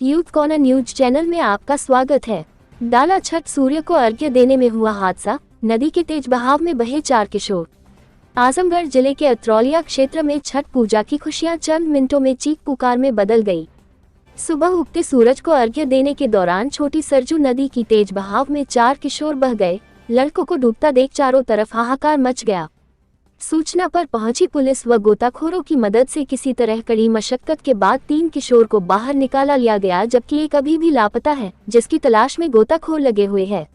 Youth corner news channel में आपका स्वागत है। डाला छठ सूर्य को अर्घ्य देने में हुआ हादसा, नदी के तेज बहाव में बहे 4 किशोर। आजमगढ़ जिले के अत्रौलिया क्षेत्र में छठ पूजा की खुशियां चंद मिनटों में चीख पुकार में बदल गई। सुबह उगते सूरज को अर्घ्य देने के दौरान छोटी सरजू नदी की तेज बहाव में 4 किशोर बह गए। लड़कों को डूबता देख चारों तरफ हाहाकार मच गया। सूचना पर पहुंची पुलिस व गोताखोरों की मदद से किसी तरह कड़ी मशक्कत के बाद 3 किशोर को बाहर निकाला लिया गया, जबकि एक अभी भी लापता है, जिसकी तलाश में गोताखोर लगे हुए हैं।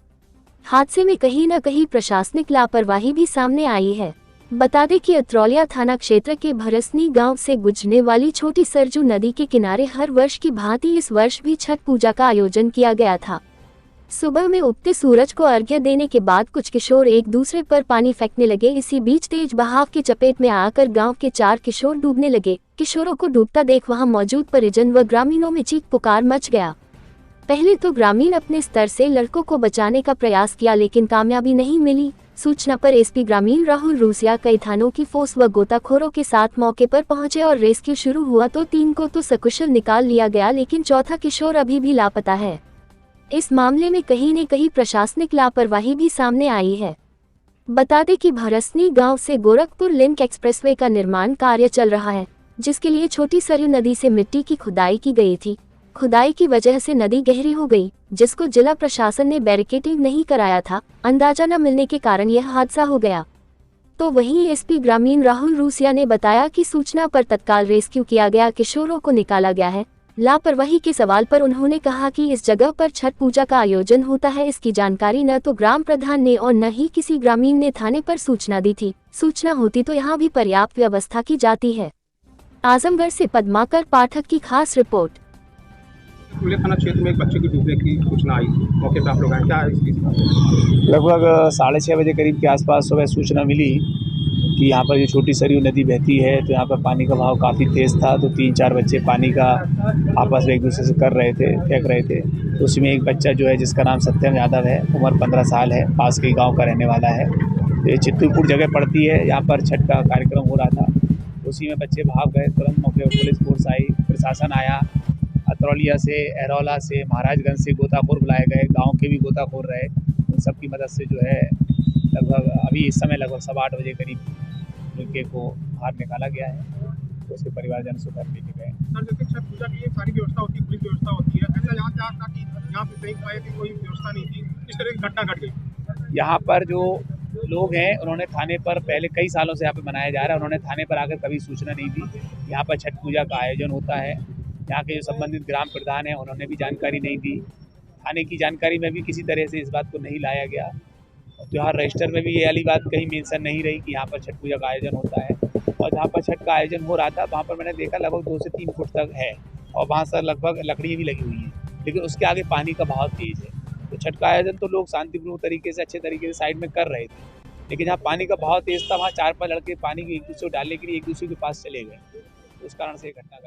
हादसे में कहीं न कहीं प्रशासनिक लापरवाही भी सामने आई है। बता दें कि अत्रौलिया थाना क्षेत्र के भरसनी गांव से गुजरने वाली छोटी सरजू नदी के किनारे हर वर्ष की भांति इस वर्ष भी छठ पूजा का आयोजन किया गया था। सुबह में उगते सूरज को अर्घ्य देने के बाद कुछ किशोर एक दूसरे पर पानी फेंकने लगे। इसी बीच तेज बहाव की चपेट में आकर गांव के 4 किशोर डूबने लगे। किशोरों को डूबता देख वहां मौजूद परिजन व ग्रामीणों में चीख पुकार मच गया। पहले तो ग्रामीण अपने स्तर से लड़कों को बचाने का प्रयास किया, लेकिन कामयाबी नहीं मिली। सूचना पर एसपी ग्रामीण राहुल रूसिया कई थानों की फोर्स व गोताखोरों के साथ मौके पर पहुंचे और रेस्क्यू शुरू हुआ तो 3 को तो सकुशल निकाल लिया गया, लेकिन चौथा किशोर अभी भी लापता है। इस मामले में कहीं न कहीं प्रशासनिक लापरवाही भी सामने आई है। बता दें कि भरसनी गांव से गोरखपुर लिंक एक्सप्रेसवे का निर्माण कार्य चल रहा है, जिसके लिए छोटी सरयू नदी से मिट्टी की खुदाई की गई थी। खुदाई की वजह से नदी गहरी हो गई, जिसको जिला प्रशासन ने बैरिकेडिंग नहीं कराया था। अंदाजा न मिलने के कारण यह हादसा हो गया। तो वहीं एसपी ग्रामीण राहुल रूसिया ने बताया कि सूचना पर तत्काल रेस्क्यू किया गया, किशोरों को निकाला गया है। लापरवाही के सवाल पर उन्होंने कहा कि इस जगह पर छठ पूजा का आयोजन होता है, इसकी जानकारी न तो ग्राम प्रधान ने और न ही किसी ग्रामीण ने थाने पर सूचना दी थी। सूचना होती तो यहाँ भी पर्याप्त व्यवस्था की जाती है। आजमगढ़ से पद्माकर पाठक की खास रिपोर्ट। थाना क्षेत्र में एक बच्चे की डूबने की सूचना आई, मौके पर आप लोग आए, क्या है इसकी? लगभग 6:30 बजे करीब के आसपास सुबह सूचना मिली कि यहाँ पर जो छोटी सरयू नदी बहती है, तो यहाँ पर पानी का बहाव काफ़ी तेज़ था। तो 3-4 बच्चे पानी का आपस में एक दूसरे से कर रहे थे, फेंक रहे थे। तो उसमें एक बच्चा जो है, जिसका नाम सत्यम यादव है, उम्र 15 साल है, पास के गाँव का रहने वाला है। ये चित्तूरपुर जगह पड़ती है, यहाँ पर छठ का कार्यक्रम हो रहा था। उसी में बच्चे भाग गए। तुरंत मौके पर पुलिस फोर्स आई, प्रशासन आया। अत्रौलिया से, एरौला से, महाराजगंज से गोताखोर बुलाए गए, गांव के भी गोताखोर रहे। उन सब की मदद से जो है लगभग अभी इस समय लगभग 8:15 बजे करीब लड़के को बाहर निकाला गया है। तो उसके परिवारजन से घर लेके गए। सर, जैसे छठ पूजा की ये सारी व्यवस्था होती है, पुलिस व्यवस्था होती है, ऐसा यहाँ क्या था कि यहाँ पे कहीं पाए कि कोई व्यवस्था नहीं थी, इस तरह की घटना घट गई? यहाँ पर जो लोग हैं, उन्होंने थाने पर पहले कई सालों से यहाँ पे मनाया जा रहा है, उन्होंने थाने पर आकर कभी सूचना नहीं दी। यहाँ पर छठ पूजा का आयोजन होता है। यहाँ के जो संबंधित ग्राम प्रधान हैं, उन्होंने भी जानकारी नहीं दी। थाने की जानकारी में भी किसी तरह से इस बात को नहीं लाया गया। त्योहार रजिस्टर में भी ये वाली बात कहीं मेंशन नहीं रही कि यहाँ पर छठ पूजा का आयोजन होता है। और जहाँ पर छठ का आयोजन हो रहा था, वहाँ पर मैंने देखा लगभग 2 से 3 फुट तक है और वहाँ से लगभग लकड़ी भी लगी हुई है, लेकिन उसके आगे पानी का बहाव तेज़ है। तो छठ का आयोजन तो लोग शांतिपूर्ण तरीके से, अच्छे तरीके से साइड में कर रहे थे, लेकिन जहाँ पानी का बहाव तेज़ था, वहाँ 4-5 लड़के पानी के एक दूसरे को डालने के लिए एक दूसरे के पास चले गए। तो उस कारण से ये घटना